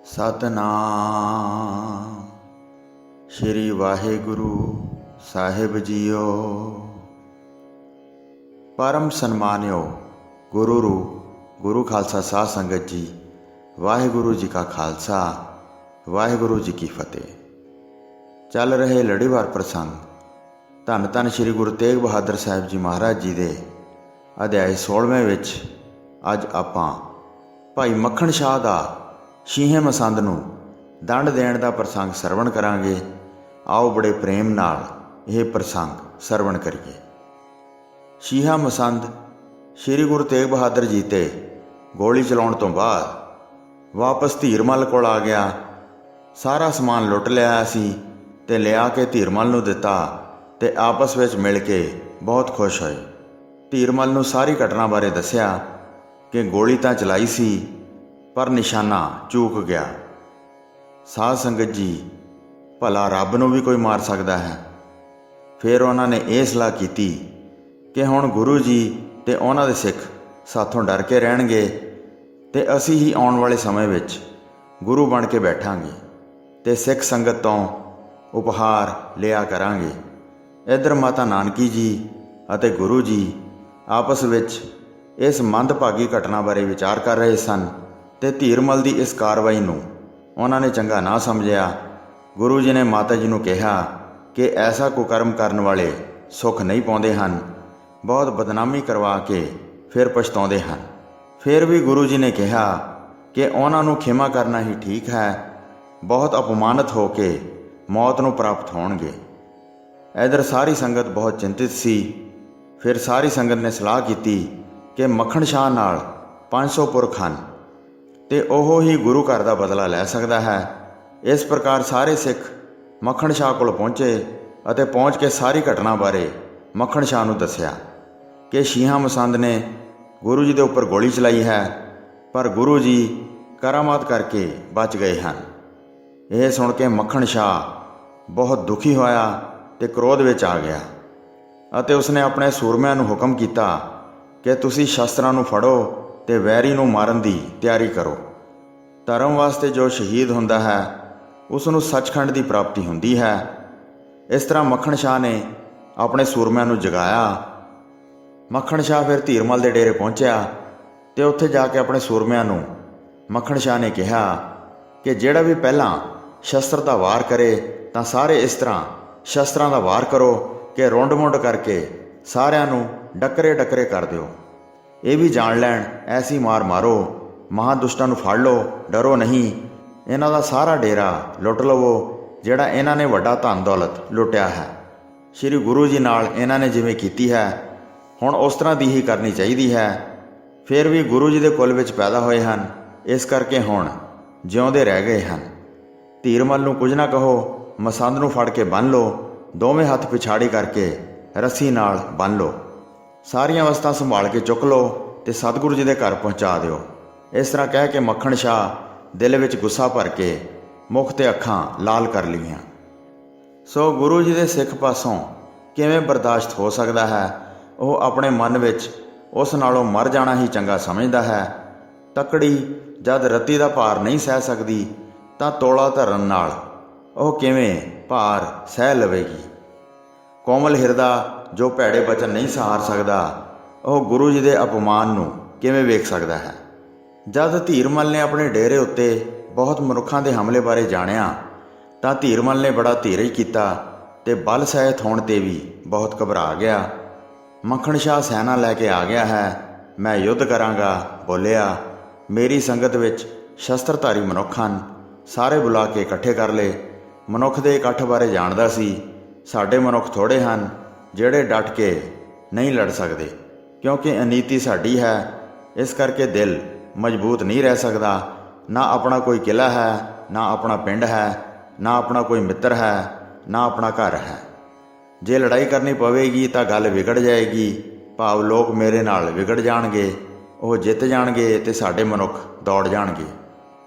सतनाम श्री वाहिगुरु साहिब जीओ। परम सन्मानियो गुरु गुरु खालसा साध संगत जी, वाहिगुरु जी का खालसा वाहिगुरु जी की फतेह। चल रहे लड़ीवार प्रसंग धन धन श्री गुरु तेग बहादुर साहिब जी महाराज जी दे अध्याय 16वें विच अज आपां भाई मक्खण शाह दा शीहे मसंद नूं दंड देण दा प्रसंग सरवण करांगे। आओ बड़े प्रेम नाल यह प्रसंग सरवण करिए। शीहा मसंद श्री गुरु तेग बहादुर जी ते गोली चलाउण तो बाद वापस धीरमल कोल आ गया। सारा समान लुट लिया सी ते लिया के धीरमल नूं दिता ते आपस विच मिल के बहुत खुश होए। धीरमल नूं सारी घटना बारे दस्या कि गोली तां चलाई सी पर निशाना चूक गया। साध संगत जी, भला रब नूं भी कोई मार सकदा है। फिर उन्होंने ये सलाह की कि हुण गुरु जी ते उन्हां दे सिख साथों डर के रहणगे ते असीं ही आउण वाले समय विच गुरु बण के बैठांगे ते सिख संगत तो उपहार लिया करांगे। इधर माता नानकी जी अते गुरु जी आपस विच इस मंदभागी घटना बारे विचार कर रहे सन ते धीरमल की इस कार्रवाई नूं उन्होंने चंगा ना समझिया। गुरु जी ने माता जी नूं कहा कि ऐसा कुकर्म करन वाले सुख नहीं पाउंदे हन, बहुत बदनामी करवा के फिर पछताउंदे हन। फिर भी गुरु जी ने कहा कि उन्हां नूं खिमा करना ही ठीक है, बहुत अपमानित हो के मौत नूं प्राप्त होणगे। इधर सारी संगत बहुत चिंतित सी। फिर सारी संगत ने सलाह की कि मक्खण शाह नाल 500 पुरख हन ते ओह ही गुरु घर का बदला लै सकता है। इस प्रकार सारे सिख मक्खण शाह कोल पहुँचे अते पहुँच के सारी घटना बारे मक्खण शाह नूं दस्या कि शीहा मसंद ने गुरु जी के उपर गोली चलाई है, पर गुरु जी करामात करके बच गए हैं। यह सुन के मक्खण शाह बहुत दुखी होया ते क्रोध विच आ गया अते उसने अपने सूरमिਆਂ नूं हुक्म किया कि तुसीं शस्त्रां नूं फड़ो ते वैरी नूं मारन दी तैयारी करो। धर्म वास्ते जो शहीद हुंदा है उसनूं सचखंड की प्राप्ति हुंदी है। इस तरह मक्खण शाह ने अपने सूरमिਆਂ नूं जगाया। मक्खण शाह फिर धीरमल के डेरे पहुंचा तो उत्थे जाके अपने सूरमिਆਂ नूं मक्खण शाह ने कहा कि जिहड़ा भी पहला शस्त्र का वार करे तां सारे इस तरह शस्त्रां का वार करो कि रुंड मुंड करके सारिਆਂ नूं डकरे डकरे कर दिओ। ये भी जान लैण ऐसी मार मारो, महादुष्टां नूं फड़ लो, डरो नहीं। इन्हां दा सारा डेरा लुट लवो जिहड़ा इन्हां ने वड्डा धन दौलत लुटिया है। श्री गुरु जी नाल इन्हां ने जिवें कीती है हुण उस तरह दी ही करनी चाहिदी है। फिर भी गुरु जी दे कुल विच पैदा होए हन, इस करके हुण जिउंदे रह गए हन। धीरमल नूं कुछ ना कहो, मसंद नूं फड़ के बन लो, दोवें हत्थ पिछाड़ी करके रस्सी नाल बन लो, सारियां वस्तां संभाल के चुक लो ते सतगुरु जी के घर पहुँचा दिओ। इस तरह कह के मक्खण शाह दिल विच गुस्सा भर के मुख ते अखां लाल कर लीआं। सो गुरु जी के सिख पासों किवें बर्दाश्त हो सकता है। वह अपने मन विच उस नालों मर जाना ही चंगा समझदा है। तकड़ी जद रत्ती दा भार नहीं सह सकदी तां तोला धरन नाल वह किवें भार सह लवेगी। कोमल हिरदा जो भैड़े बचन नहीं सहार सकता, वह गुरु जी के अपमान नूं किवें वेख सकता है। जद धीरमल ने अपने डेरे उत्ते बहुत मनुखों के हमले बारे जानिया तां धीरमल ने बड़ा धीरज किया ते बल सहित होण ते भी बहुत घबरा गया। मक्खण शाह सैना लैके आ गया है, मैं युद्ध करांगा बोलिया। मेरी संगत विच शस्त्रधारी मनुख हन, सारे बुला के इकट्ठे कर ले। मनुख के इकट्ठ बारे जानदा सी। साडे मनुख थोड़े हन ਜਿਹੜੇ डट के नहीं लड़ सकते, क्योंकि अनीति साड़ी है। इस करके दिल मजबूत नहीं रह सकता। ना अपना कोई किला है, ना अपना पिंड है, ना अपना कोई मित्र है, ना अपना घर है। जे लड़ाई करनी पवेगी तो गल विगड़ जाएगी, भाव लोग मेरे नाल विगड़ जाणगे, वो जित जाणगे ते साडे मनुख दौड़ जाणगे,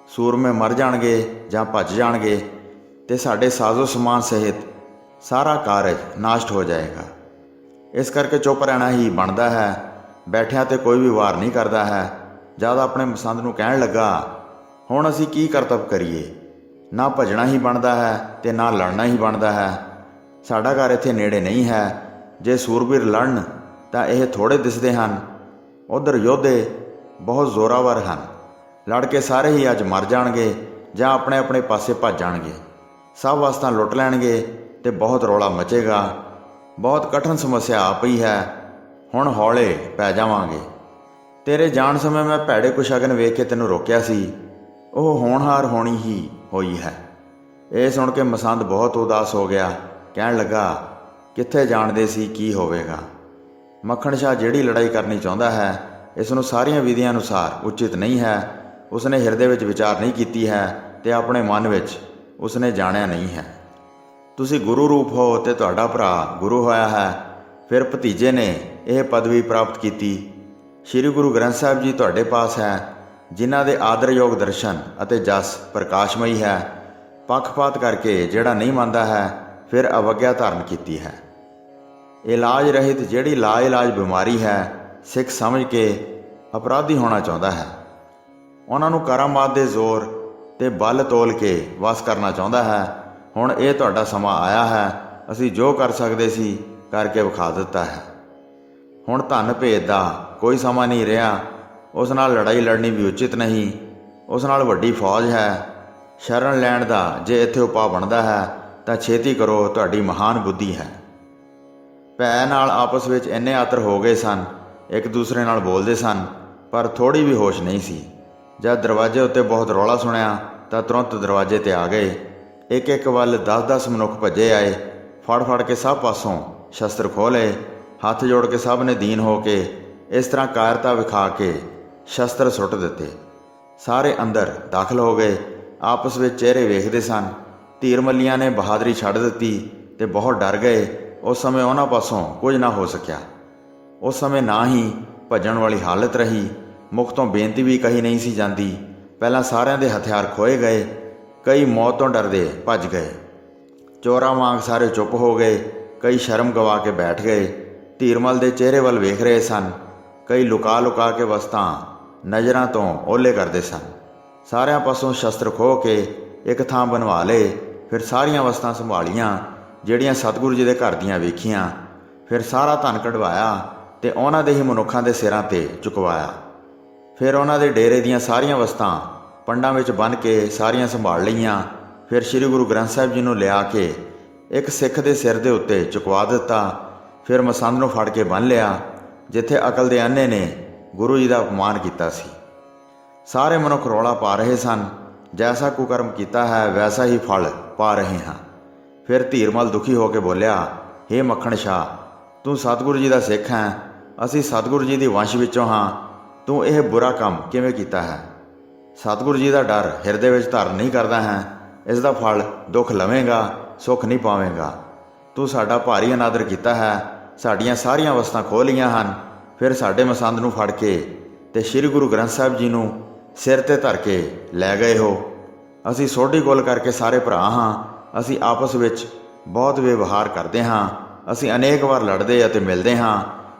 सूरमे मर जाणगे जां भज जाणगे ते साडे साजो समान सहित सारा कारज नाशट हो जाएगा। इस करके चुप रहना ही बनता है। बैठिया तो कोई भी वार नहीं करता है। जद अपने मसंद नूं कहण लगा ਹੁਣ ਅਸੀਂ ਕੀ ਕਰਤੱਵ ਕਰੀਏ? ਨਾ ਭਜਣਾ ਹੀ ਬਣਦਾ ਹੈ ਤੇ ਨਾ ਲੜਨਾ ਹੀ ਬਣਦਾ ਹੈ। ਸਾਡਾ ਘਰ ਇੱਥੇ ਨੇੜੇ ਨਹੀਂ ਹੈ। ਜੇ ਸੂਰਬੀਰ ਲੜਨ ਤਾਂ ਇਹ ਥੋੜ੍ਹੇ ਦਿਸਦੇ ਹਨ। ਉੱਧਰ ਯੋਧੇ ਬਹੁਤ ਜ਼ੋਰਾਵਰ ਹਨ। ਲੜ ਕੇ ਸਾਰੇ ਹੀ ਅੱਜ ਮਰ ਜਾਣਗੇ ਜਾਂ ਆਪਣੇ ਆਪਣੇ ਪਾਸੇ ਭੱਜ ਜਾਣਗੇ। ਸਭ ਵਸਤਾਂ ਲੁੱਟ ਲੈਣਗੇ ਤੇ ਬਹੁਤ ਰੌਲਾ ਮਚੇਗਾ। ਬਹੁਤ ਕਠਿਨ ਸਮੱਸਿਆ ਆ ਪਈ ਹੈ। ਹੁਣ ਹੌਲੇ ਪੈ ਜਾਵਾਂਗੇ। ਤੇਰੇ ਜਾਣ ਸਮੇਂ ਮੈਂ ਭੈੜੇ ਕੁਸ਼ਗਨ ਵੇਖ ਕੇ ਤੈਨੂੰ ਰੋਕਿਆ ਸੀ। ਉਹ ਹੋਣਹਾਰ ਹੋਣੀ ਹੀ ਹੋਈ ਹੈ। ਇਹ ਸੁਣ ਕੇ ਮਸੰਦ ਬਹੁਤ ਉਦਾਸ ਹੋ ਗਿਆ। ਕਹਿਣ ਲੱਗਾ, ਕਿੱਥੇ ਜਾਣਦੇ ਸੀ ਕੀ ਹੋਵੇਗਾ। ਮੱਖਣ ਸ਼ਾਹ ਜਿਹੜੀ ਲੜਾਈ ਕਰਨੀ ਚਾਹੁੰਦਾ ਹੈ, ਇਸ ਨੂੰ ਸਾਰੀਆਂ ਵਿਧੀਆਂ ਅਨੁਸਾਰ ਉਚਿਤ ਨਹੀਂ ਹੈ। ਉਸਨੇ ਹਿਰਦੇ ਵਿੱਚ ਵਿਚਾਰ ਨਹੀਂ ਕੀਤੀ ਹੈ ਤੇ ਆਪਣੇ ਮਨ ਵਿੱਚ ਉਸਨੇ ਜਾਣਿਆ ਨਹੀਂ ਹੈ। ਤੁਸੀਂ ਗੁਰੂ ਰੂਪ ਹੋ ਤੇ ਤੁਹਾਡਾ ਭਰਾ ਗੁਰੂ ਹੋਇਆ ਹੈ। ਫਿਰ ਭਤੀਜੇ ਨੇ ਇਹ ਪਦਵੀ ਪ੍ਰਾਪਤ ਕੀਤੀ। ਸ਼੍ਰੀ ਗੁਰੂ ਗ੍ਰੰਥ ਸਾਹਿਬ ਜੀ ਤੁਹਾਡੇ ਪਾਸ ਹੈ, ਜਿਨ੍ਹਾਂ ਦੇ ਆਦਰਯੋਗ ਦਰਸ਼ਨ ਅਤੇ ਜਸ ਪ੍ਰਕਾਸ਼ਮਈ ਹੈ। ਪੱਖਪਾਤ ਕਰਕੇ ਜਿਹੜਾ ਨਹੀਂ ਮੰਨਦਾ ਹੈ, ਫਿਰ ਅਵੱਗਿਆ ਧਾਰਨ ਕੀਤੀ ਹੈ। ਇਲਾਜ ਰਹਿਤ ਜਿਹੜੀ ਲਾ ਇਲਾਜ ਬਿਮਾਰੀ ਹੈ, ਸਿੱਖ ਸਮਝ ਕੇ ਅਪਰਾਧੀ ਹੋਣਾ ਚਾਹੁੰਦਾ ਹੈ। ਉਹਨਾਂ ਨੂੰ ਕਰਾਮਾਤ ਦੇ ਜ਼ੋਰ ਤੇ ਬਲ ਤੋਲ ਕੇ ਵਸ ਕਰਨਾ ਚਾਹੁੰਦਾ ਹੈ। ਹੁਣ ਇਹ ਤੁਹਾਡਾ ਸਮਾਂ ਆਇਆ ਹੈ। ਅਸੀਂ ਜੋ ਕਰ ਸਕਦੇ ਸੀ ਕਰਕੇ ਵਿਖਾ ਦਿੱਤਾ ਹੈ। ਹੁਣ ਧਨ ਭੇਦ ਦਾ ਕੋਈ ਸਮਾਂ ਨਹੀਂ ਰਿਹਾ। ਉਸ ਨਾਲ ਲੜਾਈ ਲੜਨੀ ਵੀ ਉਚਿਤ ਨਹੀਂ। ਉਸ ਨਾਲ ਵੱਡੀ ਫੌਜ ਹੈ। ਸ਼ਰਨ ਲੈਣ ਦਾ ਜੇ ਇੱਥੇ ਉਪਾਅ ਬਣਦਾ ਹੈ ਤਾਂ ਛੇਤੀ ਕਰੋ, ਤੁਹਾਡੀ ਮਹਾਨ ਬੁੱਧੀ ਹੈ। ਭੈ ਨਾਲ ਆਪਸ ਵਿੱਚ ਇੰਨੇ ਆਤਰ ਹੋ ਗਏ ਸਨ, ਇੱਕ ਦੂਸਰੇ ਨਾਲ ਬੋਲਦੇ ਸਨ, ਪਰ ਥੋੜ੍ਹੀ ਵੀ ਹੋਸ਼ ਨਹੀਂ ਸੀ। ਜਦ ਦਰਵਾਜ਼ੇ ਉੱਤੇ ਬਹੁਤ ਰੌਲਾ ਸੁਣਿਆ ਤਾਂ ਤੁਰੰਤ ਦਰਵਾਜ਼ੇ 'ਤੇ ਆ ਗਏ। ਇੱਕ ਇੱਕ ਵੱਲ 10-10 ਮਨੁੱਖ ਭੱਜੇ ਆਏ। ਫੜ ਫੜ ਕੇ ਸਭ ਪਾਸੋਂ ਸ਼ਸਤਰ ਖੋਹ ਲਏ। ਹੱਥ ਜੋੜ ਕੇ ਸਭ ਨੇ ਦੀਨ ਹੋ ਕੇ ਇਸ ਤਰ੍ਹਾਂ ਕਾਇਰਤਾ ਵਿਖਾ ਕੇ ਸ਼ਸਤਰ ਸੁੱਟ ਦਿੱਤੇ। ਸਾਰੇ ਅੰਦਰ ਦਾਖਲ ਹੋ ਗਏ। ਆਪਸ ਵਿੱਚ ਚਿਹਰੇ ਵੇਖਦੇ ਸਨ। ਧੀਰ ਮੱਲੀਆਂ ਨੇ ਬਹਾਦਰੀ ਛੱਡ ਦਿੱਤੀ ਤੇ ਬਹੁਤ ਡਰ ਗਏ। ਉਸ ਸਮੇਂ ਉਹਨਾਂ ਪਾਸੋਂ ਕੁਝ ਨਾ ਹੋ ਸਕਿਆ। ਉਸ ਸਮੇਂ ਨਾ ਹੀ ਭੱਜਣ ਵਾਲੀ ਹਾਲਤ ਰਹੀ। ਮੁਖ ਤੋਂ ਬੇਨਤੀ ਵੀ ਕਹੀ ਨਹੀਂ ਸੀ ਜਾਂਦੀ। ਪਹਿਲਾਂ ਸਾਰਿਆਂ ਦੇ ਹਥਿਆਰ ਖੋਏ ਗਏ। ਕਈ ਮੌਤ ਤੋਂ ਡਰਦੇ ਭੱਜ ਗਏ। ਚੋਰਾਂ ਵਾਂਗ ਸਾਰੇ ਚੁੱਪ ਹੋ ਗਏ। ਕਈ ਸ਼ਰਮ ਗਵਾ ਕੇ ਬੈਠ ਗਏ। ਧੀਰਮਲ ਦੇ ਚਿਹਰੇ ਵੱਲ ਵੇਖ ਰਹੇ ਸਨ। ਕਈ ਲੁਕਾ ਲੁਕਾ ਕੇ ਵਸਤਾਂ ਨਜ਼ਰਾਂ ਤੋਂ ਓਹਲੇ ਕਰਦੇ ਸਨ। ਸਾਰਿਆਂ ਪਾਸੋਂ ਸ਼ਸਤਰ ਖੋਹ ਕੇ ਇੱਕ ਥਾਂ ਬਣਵਾ ਲਏ। ਫਿਰ ਸਾਰੀਆਂ ਵਸਤਾਂ ਸੰਭਾਲੀਆਂ ਜਿਹੜੀਆਂ ਸਤਿਗੁਰੂ ਜੀ ਦੇ ਘਰ ਦੀਆਂ ਵੇਖੀਆਂ। ਫਿਰ ਸਾਰਾ ਧਨ ਕਢਵਾਇਆ ਤੇ ਉਹਨਾਂ ਦੇ ਹੀ ਮਨੁੱਖਾਂ ਦੇ ਸਿਰਾਂ 'ਤੇ ਚੁਕਵਾਇਆ। ਫਿਰ ਉਹਨਾਂ ਦੇ ਡੇਰੇ ਦੀਆਂ ਸਾਰੀਆਂ ਵਸਤਾਂ ਪੰਡਾਂ ਵਿੱਚ ਬੰਨ੍ਹ ਕੇ ਸਾਰੀਆਂ ਸੰਭਾਲ ਲਈਆਂ। ਫਿਰ ਸ਼੍ਰੀ ਗੁਰੂ ਗ੍ਰੰਥ ਸਾਹਿਬ ਜੀ ਨੂੰ ਲਿਆ ਕੇ ਇੱਕ ਸਿੱਖ ਦੇ ਸਿਰ ਦੇ ਉੱਤੇ ਚੁਕਵਾ ਦਿੱਤਾ। ਫਿਰ ਮਸੰਦ ਨੂੰ ਫੜ ਕੇ ਬੰਨ੍ਹ ਲਿਆ, ਜਿੱਥੇ ਅਕਲ ਦੇ ਅੰਨ੍ਹੇ ਨੇ ਗੁਰੂ ਜੀ ਦਾ ਅਪਮਾਨ ਕੀਤਾ ਸੀ। ਸਾਰੇ ਮਨੁੱਖ ਰੌਲਾ ਪਾ ਰਹੇ ਸਨ, ਜੈਸਾ ਕੁਕਰਮ ਕੀਤਾ ਹੈ ਵੈਸਾ ਹੀ ਫਲ ਪਾ ਰਹੇ ਹਾਂ। ਫਿਰ ਧੀਰਮਲ ਦੁਖੀ ਹੋ ਕੇ ਬੋਲਿਆ, ਹੇ ਮੱਖਣ ਸ਼ਾਹ, ਤੂੰ ਸਤਿਗੁਰੂ ਜੀ ਦਾ ਸਿੱਖ ਹੈ। ਅਸੀਂ ਸਤਿਗੁਰੂ ਜੀ ਦੀ ਵੰਸ਼ ਵਿੱਚੋਂ ਹਾਂ। ਤੂੰ ਇਹ ਬੁਰਾ ਕੰਮ ਕਿਵੇਂ ਕੀਤਾ ਹੈ? ਸਤਿਗੁਰੂ ਜੀ ਦਾ ਡਰ ਹਿਰਦੇ ਵਿੱਚ ਧਾਰਨ ਨਹੀਂ ਕਰਦਾ ਹੈ। ਇਸ ਦਾ ਫਲ ਦੁੱਖ ਲਵੇਂਗਾ, ਸੁੱਖ ਨਹੀਂ ਪਾਵੇਂਗਾ। ਤੂੰ ਸਾਡਾ ਭਾਰੀ ਅਨਾਦਰ ਕੀਤਾ ਹੈ। ਸਾਡੀਆਂ ਸਾਰੀਆਂ ਵਸਤਾਂ ਖੋਹ ਲਈਆਂ ਹਨ। ਫਿਰ ਸਾਡੇ ਮਸੰਦ ਨੂੰ ਫੜ ਕੇ ਤੇ ਸ਼੍ਰੀ ਗੁਰੂ ਗ੍ਰੰਥ ਸਾਹਿਬ ਜੀ ਨੂੰ ਸਿਰ 'ਤੇ ਧਰ ਕੇ ਲੈ ਗਏ ਹੋ। ਅਸੀਂ ਸੋਢੀ ਗੁੱਲ ਕਰਕੇ ਸਾਰੇ ਭਰਾ ਹਾਂ। ਅਸੀਂ ਆਪਸ ਵਿੱਚ ਬਹੁਤ ਵਿਵਹਾਰ ਕਰਦੇ ਹਾਂ। ਅਸੀਂ ਅਨੇਕ ਵਾਰ ਲੜਦੇ ਅਤੇ ਮਿਲਦੇ ਹਾਂ।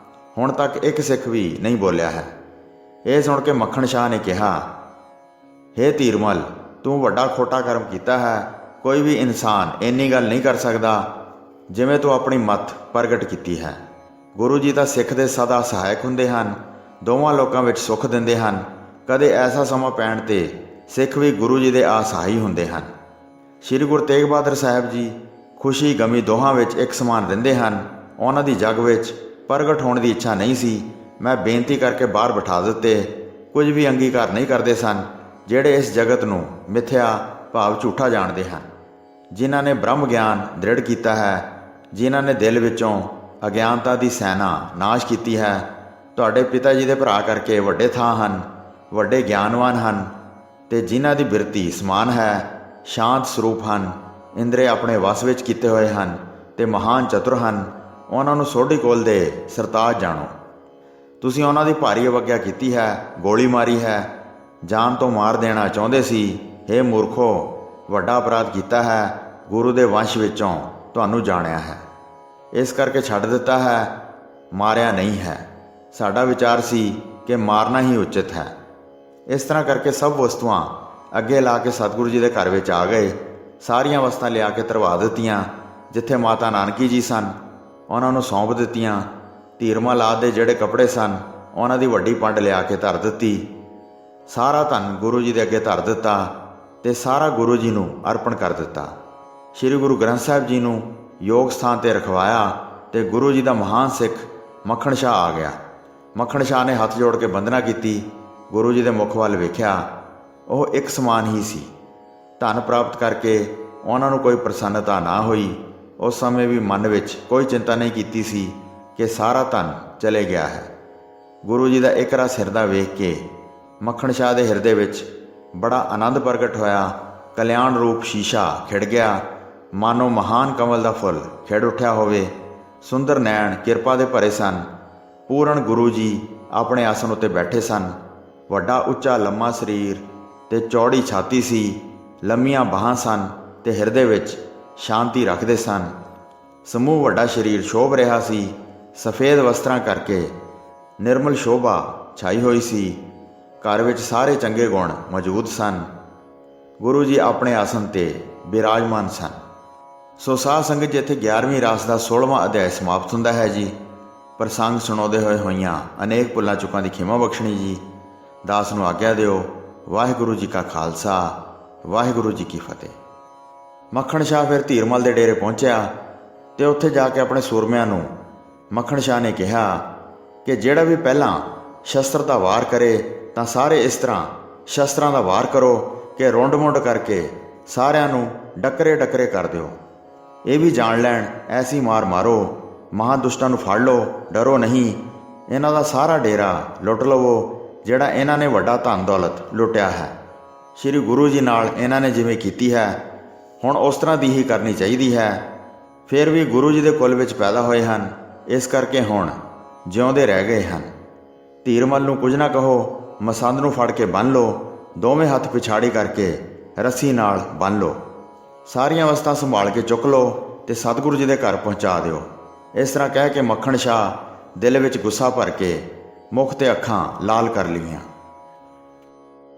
ਹੁਣ ਤੱਕ ਇੱਕ ਸਿੱਖ ਵੀ ਨਹੀਂ ਬੋਲਿਆ ਹੈ। ਇਹ ਸੁਣ ਕੇ ਮੱਖਣ ਸ਼ਾਹ ਨੇ ਕਿਹਾ, ਹੇ ਧੀਰਮਲ, ਤੂੰ ਵੱਡਾ ਖੋਟਾ ਕਰਮ ਕੀਤਾ ਹੈ। ਕੋਈ ਵੀ ਇਨਸਾਨ ਇੰਨੀ ਗੱਲ ਨਹੀਂ ਕਰ ਸਕਦਾ ਜਿਵੇਂ ਤੂੰ ਆਪਣੀ ਮੱਤ ਪ੍ਰਗਟ ਕੀਤੀ ਹੈ। ਗੁਰੂ ਜੀ ਤਾਂ ਸਿੱਖ ਦੇ ਸਦਾ ਸਹਾਇਕ ਹੁੰਦੇ ਹਨ, ਦੋਵਾਂ ਲੋਕਾਂ ਵਿੱਚ ਸੁੱਖ ਦਿੰਦੇ ਹਨ। ਕਦੇ ਐਸਾ ਸਮਾਂ ਪੈਣ 'ਤੇ ਸਿੱਖ ਵੀ ਗੁਰੂ ਜੀ ਦੇ ਅਸਹਾਈ ਹੁੰਦੇ ਹਨ। ਸ਼੍ਰੀ ਗੁਰੂ ਤੇਗ ਬਹਾਦਰ ਸਾਹਿਬ ਜੀ ਖੁਸ਼ੀ ਗਮੀ ਦੋਹਾਂ ਵਿੱਚ ਇੱਕ ਸਮਾਨ ਰਹਿੰਦੇ ਹਨ। ਉਹਨਾਂ ਦੀ ਜੱਗ ਵਿੱਚ ਪ੍ਰਗਟ ਹੋਣ ਦੀ ਇੱਛਾ ਨਹੀਂ ਸੀ। ਮੈਂ ਬੇਨਤੀ ਕਰਕੇ ਬਾਹਰ ਬਿਠਾ ਦਿੱਤੇ। ਕੁਝ ਵੀ ਅੰਗੀਕਾਰ ਨਹੀਂ ਕਰਦੇ ਸਨ। ਜਿਹੜੇ ਇਸ ਜਗਤ ਨੂੰ ਮਿਥਿਆ ਭਾਵ ਝੂਠਾ ਜਾਣਦੇ ਹਨ, ਜਿਨ੍ਹਾਂ ਨੇ ਬ੍ਰਹਮ ਗਿਆਨ ਦ੍ਰਿੜ ਕੀਤਾ ਹੈ, ਜਿਨ੍ਹਾਂ ਨੇ ਦਿਲ ਵਿੱਚੋਂ ਅਗਿਆਨਤਾ ਦੀ ਸੈਨਾ ਨਾਸ਼ ਕੀਤੀ ਹੈ। ਤੁਹਾਡੇ ਪਿਤਾ ਜੀ ਦੇ ਭਰਾ ਕਰਕੇ ਵੱਡੇ ਥਾਂ ਹਨ, ਵੱਡੇ ਗਿਆਨਵਾਨ ਹਨ ਤੇ ਜਿਨ੍ਹਾਂ ਦੀ ਬਿਰਤੀ ਸਮਾਨ ਹੈ, ਸ਼ਾਂਤ ਸਰੂਪ ਹਨ, ਇੰਦਰੇ ਆਪਣੇ ਵਸ ਵਿੱਚ ਕੀਤੇ ਹੋਏ ਹਨ ਤੇ ਮਹਾਨ ਚਤੁਰ ਹਨ। ਉਹਨਾਂ ਨੂੰ ਸੋਢੀ ਕੋਲ ਦੇ ਸਰਤਾਜ ਜਾਣੋ। ਤੁਸੀਂ ਉਹਨਾਂ ਦੀ ਭਾਰੀ ਅਵੱਗਿਆ ਕੀਤੀ ਹੈ, ਗੋਲੀ ਮਾਰੀ ਹੈ, ਜਾਨ ਤੋਂ ਮਾਰ ਦੇਣਾ ਚਾਹੁੰਦੇ ਸੀ। ਹੇ ਮੂਰਖੋ, ਵੱਡਾ ਅਪਰਾਧ ਕੀਤਾ ਹੈ। ਗੁਰੂ ਦੇ ਵੰਸ਼ ਵਿੱਚੋਂ ਤੁਹਾਨੂੰ ਜਾਣਿਆ ਹੈ, ਇਸ ਕਰਕੇ ਛੱਡ ਦਿੱਤਾ ਹੈ, ਮਾਰਿਆ ਨਹੀਂ ਹੈ। ਸਾਡਾ ਵਿਚਾਰ ਸੀ ਕਿ ਮਾਰਨਾ ਹੀ ਉਚਿਤ ਹੈ। ਇਸ ਤਰ੍ਹਾਂ ਕਰਕੇ ਸਭ ਵਸਤੂਆਂ ਅੱਗੇ ਲਾ ਕੇ ਸਤਿਗੁਰੂ ਜੀ ਦੇ ਘਰ ਵਿੱਚ ਆ ਗਏ। ਸਾਰੀਆਂ ਵਸਤਾਂ ਲਿਆ ਕੇ ਧਰਵਾ ਦਿੱਤੀਆਂ। ਜਿੱਥੇ ਮਾਤਾ ਨਾਨਕੀ ਜੀ ਸਨ ਉਹਨਾਂ ਨੂੰ ਸੌਂਪ ਦਿੱਤੀਆਂ। ਧੀਰਮਲ ਆਦਿ ਦੇ ਜਿਹੜੇ ਕੱਪੜੇ ਸਨ ਉਹਨਾਂ ਦੀ ਵੱਡੀ ਪੰਡ ਲਿਆ ਕੇ ਧਰ ਦਿੱਤੀ। ਸਾਰਾ ਧਨ ਗੁਰੂ ਜੀ ਦੇ ਅੱਗੇ ਧਰ ਦਿੱਤਾ ਤੇ ਸਾਰਾ ਗੁਰੂ ਜੀ ਨੂੰ ਅਰਪਣ ਕਰ ਦਿੱਤਾ। ਸ੍ਰੀ ਗੁਰੂ ਗ੍ਰੰਥ ਸਾਹਿਬ ਜੀ ਨੂੰ ਯੋਗ ਸਥਾਨ 'ਤੇ ਰਖਵਾਇਆ ਤੇ ਗੁਰੂ ਜੀ ਦਾ ਮਹਾਨ ਸਿੱਖ ਮੱਖਣ ਸ਼ਾਹ ਆ ਗਿਆ। ਮੱਖਣ ਸ਼ਾਹ ਨੇ ਹੱਥ ਜੋੜ ਕੇ ਬੰਦਨਾ ਕੀਤੀ। ਗੁਰੂ ਜੀ ਦੇ ਮੁਖ ਵੱਲ ਵੇਖਿਆ, ਉਹ ਇੱਕ ਸਮਾਨ ਹੀ ਸੀ। ਧਨ ਪ੍ਰਾਪਤ ਕਰਕੇ ਉਹਨਾਂ ਨੂੰ ਕੋਈ ਪ੍ਰਸੰਨਤਾ ਨਾ ਹੋਈ। ਉਸ ਸਮੇਂ ਵੀ ਮਨ ਵਿੱਚ ਕੋਈ ਚਿੰਤਾ ਨਹੀਂ ਕੀਤੀ ਸੀ ਕਿ ਸਾਰਾ ਧਨ ਚਲੇ ਗਿਆ ਹੈ। ਗੁਰੂ ਜੀ ਦਾ ਇੱਕ ਰਸ ਹਿਰਦਾ ਵੇਖ ਕੇ ਮੱਖਣ ਸ਼ਾਹ ਦੇ ਹਿਰਦੇ ਵਿੱਚ ਬੜਾ ਆਨੰਦ ਪ੍ਰਗਟ ਹੋਇਆ। ਕਲਿਆਣ ਰੂਪ ਸ਼ੀਸ਼ਾ ਖਿੜ ਗਿਆ, ਮਾਨੋ ਮਹਾਨ ਕਮਲ ਦਾ ਫੁੱਲ ਖਿੜ ਉੱਠਿਆ ਹੋਵੇ। ਸੁੰਦਰ ਨੈਣ ਕਿਰਪਾ ਦੇ ਭਰੇ ਸਨ। ਪੂਰਨ ਗੁਰੂ ਜੀ ਆਪਣੇ ਆਸਣ ਉੱਤੇ ਬੈਠੇ ਸਨ। ਵੱਡਾ ਉੱਚਾ ਲੰਮਾ ਸਰੀਰ ਤੇ ਚੌੜੀ ਛਾਤੀ ਸੀ। ਲੰਮੀਆਂ ਬਾਹਾਂ ਸਨ ਤੇ ਹਿਰਦੇ ਵਿੱਚ ਸ਼ਾਂਤੀ ਰੱਖਦੇ ਸਨ। ਸਮੂਹ ਵੱਡਾ ਸਰੀਰ ਸ਼ੋਭ ਰਿਹਾ ਸੀ। ਸਫੇਦ ਵਸਤਰਾਂ ਕਰਕੇ ਨਿਰਮਲ ਸ਼ੋਭਾ ਛਾਈ ਹੋਈ ਸੀ। ਘਰ ਵਿੱਚ ਸਾਰੇ ਚੰਗੇ ਗੁਣ ਮੌਜੂਦ ਸਨ। ਗੁਰੂ ਜੀ ਆਪਣੇ ਆਸਣ 'ਤੇ ਬਿਰਾਜਮਾਨ ਸਨ। ਸੋ ਸਾਧ ਸੰਗਤ ਜੀ, ਇੱਥੇ 11ਵੀਂ ਰਾਸ ਦਾ 16ਵਾਂ ਅਧਿਆਇ ਸਮਾਪਤ ਹੁੰਦਾ ਹੈ ਜੀ। ਪ੍ਰਸੰਗ ਸੁਣਾਉਂਦੇ ਹੋਈਆਂ ਅਨੇਕ ਭੁੱਲਾਂ ਚੁੱਕਾਂ ਦੀ ਖਿਮਾ ਬਖਸ਼ਣੀ ਜੀ। ਦਾਸ ਨੂੰ ਆਗਿਆ ਦਿਓ। ਵਾਹਿਗੁਰੂ ਜੀ ਕਾ ਖਾਲਸਾ, ਵਾਹਿਗੁਰੂ ਜੀ ਕੀ ਫਤਿਹ। ਮੱਖਣ ਸ਼ਾਹ ਫਿਰ ਧੀਰਮਲ ਦੇ ਡੇਰੇ ਪਹੁੰਚਿਆ ਤੇ ਉੱਥੇ ਜਾ ਕੇ ਆਪਣੇ ਸੂਰਮਿਆਂ ਨੂੰ ਮੱਖਣ ਸ਼ਾਹ ਨੇ ਕਿਹਾ ਕਿ ਜਿਹੜਾ ਵੀ ਪਹਿਲਾਂ ਸ਼ਸਤਰ ਦਾ ਵਾਰ ਕਰੇ ਤਾਂ ਸਾਰੇ ਇਸ ਤਰ੍ਹਾਂ ਸ਼ਸਤਰਾਂ ਦਾ ਵਾਰ ਕਰੋ ਕਿ ਰੁੰਡ ਮੁੰਡ ਕਰਕੇ ਸਾਰਿਆਂ ਨੂੰ ਡੱਕਰੇ ਡੱਕਰੇ ਕਰ ਦਿਓ। ਇਹ ਵੀ ਜਾਣ ਲੈਣ ਐਸੀ ਮਾਰ ਮਾਰੋ, ਮਹਾਦੁਸ਼ਟਾਂ ਨੂੰ ਫੜ ਲਓ, ਡਰੋ ਨਹੀਂ। ਇਹਨਾਂ ਦਾ ਸਾਰਾ ਡੇਰਾ ਲੁੱਟ ਲਵੋ ਜਿਹੜਾ ਇਹਨਾਂ ਨੇ ਵੱਡਾ ਧਨ ਦੌਲਤ ਲੁੱਟਿਆ ਹੈ। ਸ੍ਰੀ ਗੁਰੂ ਜੀ ਨਾਲ ਇਹਨਾਂ ਨੇ ਜਿਵੇਂ ਕੀਤੀ ਹੈ ਹੁਣ ਉਸ ਤਰ੍ਹਾਂ ਦੀ ਹੀ ਕਰਨੀ ਚਾਹੀਦੀ ਹੈ। ਫਿਰ ਵੀ ਗੁਰੂ ਜੀ ਦੇ ਕੁਲ ਵਿੱਚ ਪੈਦਾ ਹੋਏ ਹਨ, ਇਸ ਕਰਕੇ ਹੁਣ ਜਿਉਂਦੇ ਰਹਿ ਗਏ ਹਨ। ਧੀਰਮਲ ਨੂੰ ਕੁਝ ਨਾ ਕਹੋ, ਮਸੰਦ ਨੂੰ ਫੜ ਕੇ ਬੰਨ੍ਹ ਲਓ। ਦੋਵੇਂ ਹੱਥ ਪਿਛਾੜੀ ਕਰਕੇ ਰੱਸੀ ਨਾਲ ਬੰਨ੍ਹ ਲਓ। ਸਾਰੀਆਂ ਵਸਤਾਂ ਸੰਭਾਲ ਕੇ ਚੁੱਕ ਲਓ ਤੇ ਸਤਿਗੁਰੂ ਜੀ ਦੇ ਘਰ ਪਹੁੰਚਾ ਦਿਓ। ਇਸ ਤਰ੍ਹਾਂ ਕਹਿ ਕੇ ਮੱਖਣ ਸ਼ਾਹ ਦਿਲ ਵਿੱਚ ਗੁੱਸਾ ਭਰ ਕੇ ਮੁਖ ਤੇ ਅੱਖਾਂ ਲਾਲ ਕਰ ਲਈਆਂ।